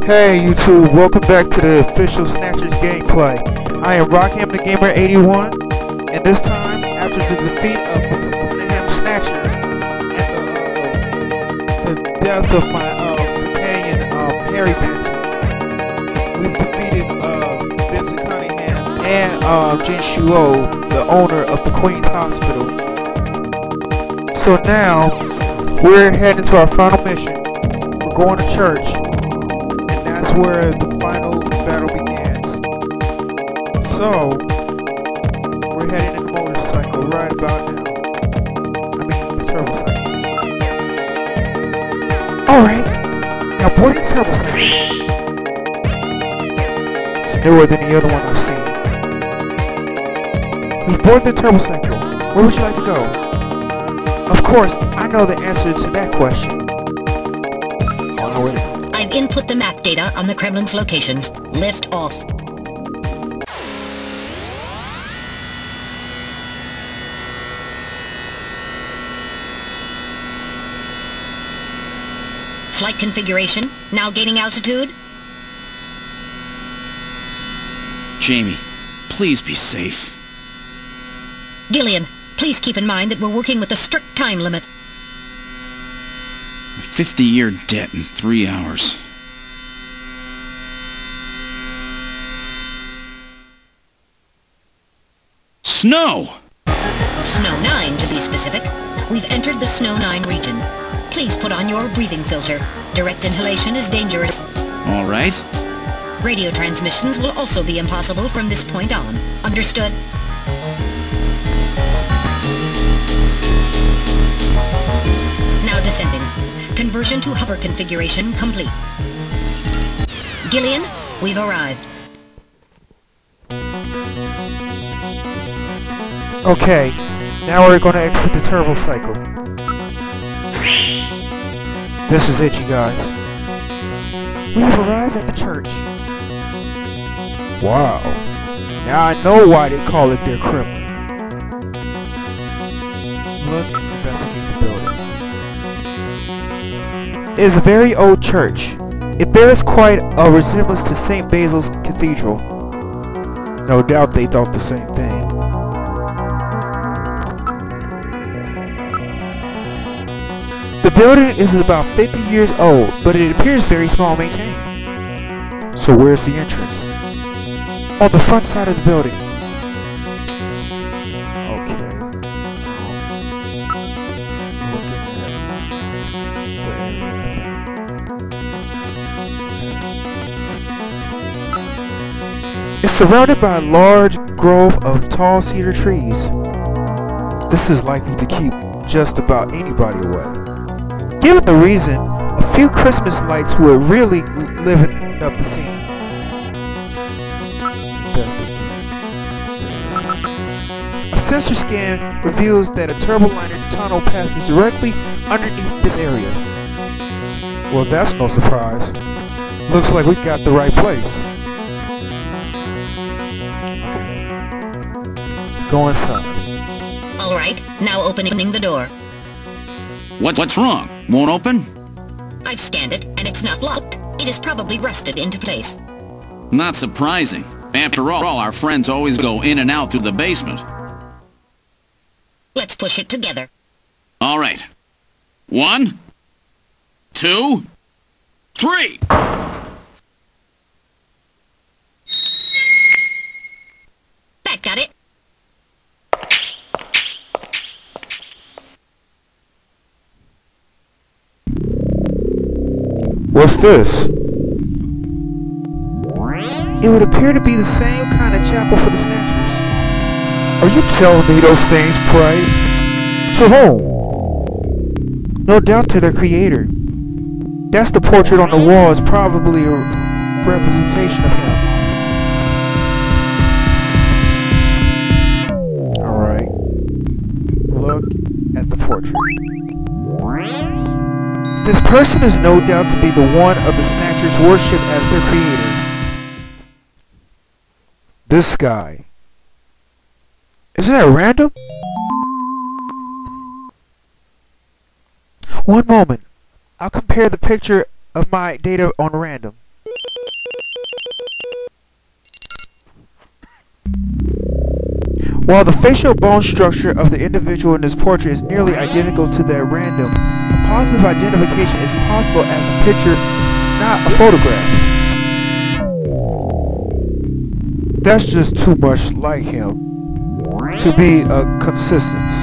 Hey YouTube, welcome back to the official Snatchers gameplay. I am Rockham the Gamer 81, and this time, after the defeat of Snatcher and the death of my companion Harry Benson, we've defeated Vincent Cunningham and Jin Shuo, the owner of the Queen's Hospital. So now, we're heading to our final mission. We're going to church. Where the final battle begins. So, we're heading in the motorcycle right about now. I mean, the turbo cycle. Alright, now boarding the turbo cycle. It's newer than the other one I've seen. We boarded the turbo cycle. Where would you like to go? Of course, I know the answer to that question. Already. I've input the map data on the Kremlin's locations. Lift off. Flight configuration, now gaining altitude. Jamie, please be safe. Gillian, please keep in mind that we're working with a strict time limit. 50-year debt in 3 hours. Snow! Snow 9, to be specific. We've entered the Snow 9 region. Please put on your breathing filter. Direct inhalation is dangerous. All right. Radio transmissions will also be impossible from this point on. Understood? Now descending. Conversion to hover configuration complete. Gillian, we've arrived. Okay, now we're going to exit the turbo cycle. This is it, you guys. We have arrived at the church. Wow. Now I know why they call it their Kremlin. Look and investigate the building. It is a very old church. It bears quite a resemblance to St. Basil's Cathedral. No doubt they thought the same thing. The building is about 50 years old, but it appears very small and maintained. So where's the entrance? On the front side of the building. It's surrounded by a large grove of tall cedar trees. This is likely to keep just about anybody away. Given the reason, a few Christmas lights would really liven up the scene. A sensor scan reveals that a turboliner tunnel passes directly underneath this area. Well, that's no surprise. Looks like we got the right place. Go inside. Alright, now opening the door. What's wrong? Won't open? I've scanned it, and it's not locked. It is probably rusted into place. Not surprising. After all, our friends always go in and out through the basement. Let's push it together. All right. 1, 2, 3! That got it. What's this? It would appear to be the same kind of chapel for the Snatchers. Are you telling me those things pray? To whom? No doubt to their creator. That's the portrait on the wall is probably a representation of him. Alright. Look at the portrait. This person is no doubt to be the one of the Snatchers worship as their creator. This guy. Isn't that random? One moment. I'll compare the picture of my data on random. While the facial bone structure of the individual in this portrait is nearly identical to that random, a positive identification is possible as the picture, not a photograph. That's just too much like him to be a consistence.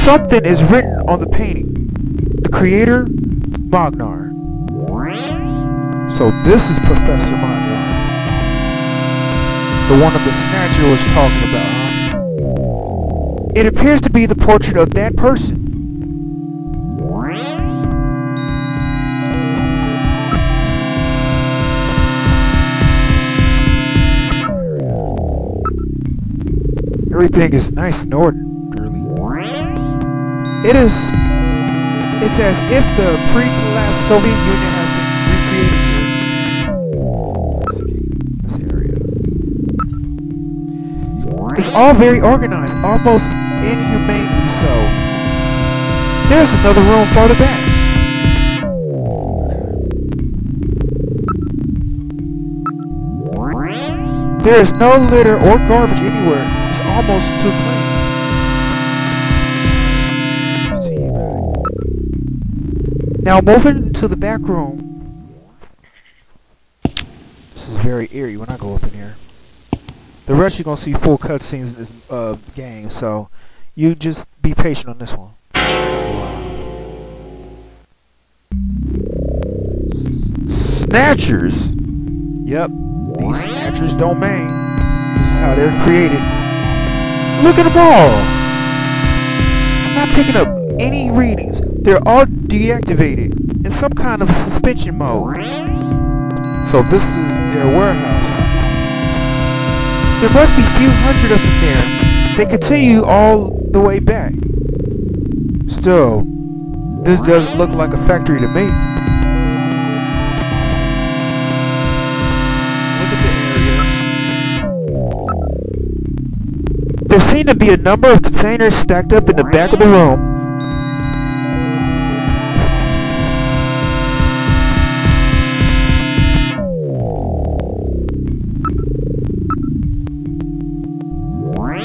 Something is written on the painting. The creator, Modnar. So this is Professor Modnar, the one of the Snatcher was talking about, huh? It appears to be the portrait of that person. Everything is nice and orderly. It's as if the pre-collapsed Soviet Union has been recreated here. This area. It's all very organized, almost inhumanely so. There's another room farther back. There is no litter or garbage anywhere. It's almost too clean. Now moving to the back room. This is very eerie when I go up in here. The rest you're gonna see full cutscenes in this game, so you just be patient on this one. Snatchers. Yep, these Snatchers domain. This is how they're created. Look at them all. I'm not picking up any readings. They're all deactivated in some kind of suspension mode. So this is their warehouse, huh? There must be a few hundred of them there. They continue all the way back. Still, this doesn't look like a factory to me. Look at the area. There seem to be a number of containers stacked up in the back of the room.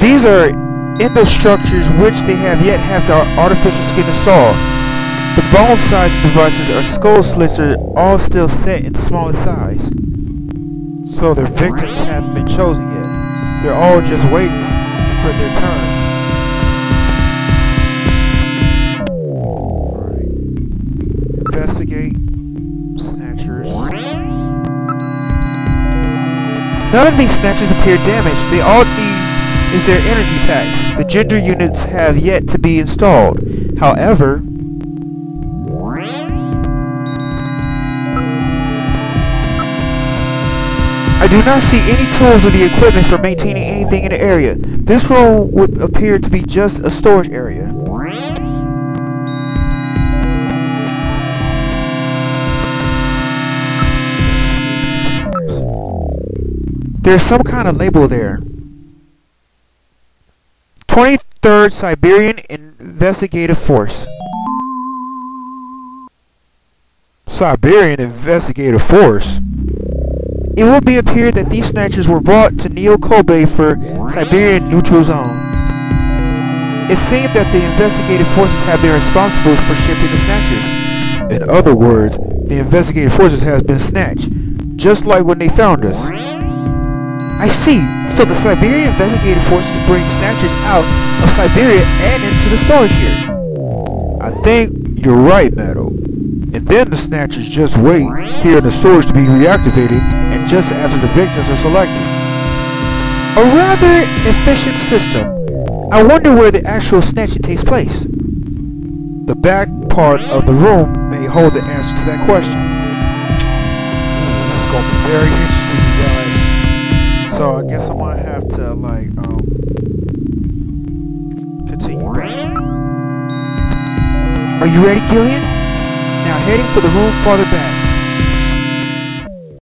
These are endostructures which they have yet have the artificial skin installed. The bone size devices or skull slits are all still set in smaller size. So their victims haven't been chosen yet. They're all just waiting for their turn. Alright. Investigate. Snatchers. None of these snatchers appear damaged. They all need is their energy packs. The gender units have yet to be installed. However, I do not see any tools or the equipment for maintaining anything in the area. This room would appear to be just a storage area. There's some kind of label there. 23rd Siberian Investigative Force. Siberian Investigative Force? It will be appeared that these snatchers were brought to Neo Kobe for Siberian Neutral Zone. It seemed that the investigative forces have been responsible for shipping the snatchers. In other words, the investigative forces has been snatched, just like when they found us. I see. So the Siberian investigative forces bring snatchers out of Siberia and into the storage here. I think you're right, Meadow. And then the snatchers just wait here in the storage to be reactivated, and just after the victims are selected. A rather efficient system. I wonder where the actual snatching takes place. The back part of the room may hold the answer to that question. This is going to be very interesting, you guys. So I guess I'm going to have to, like, continue back. Are you ready, Gillian? Now heading for the room farther back.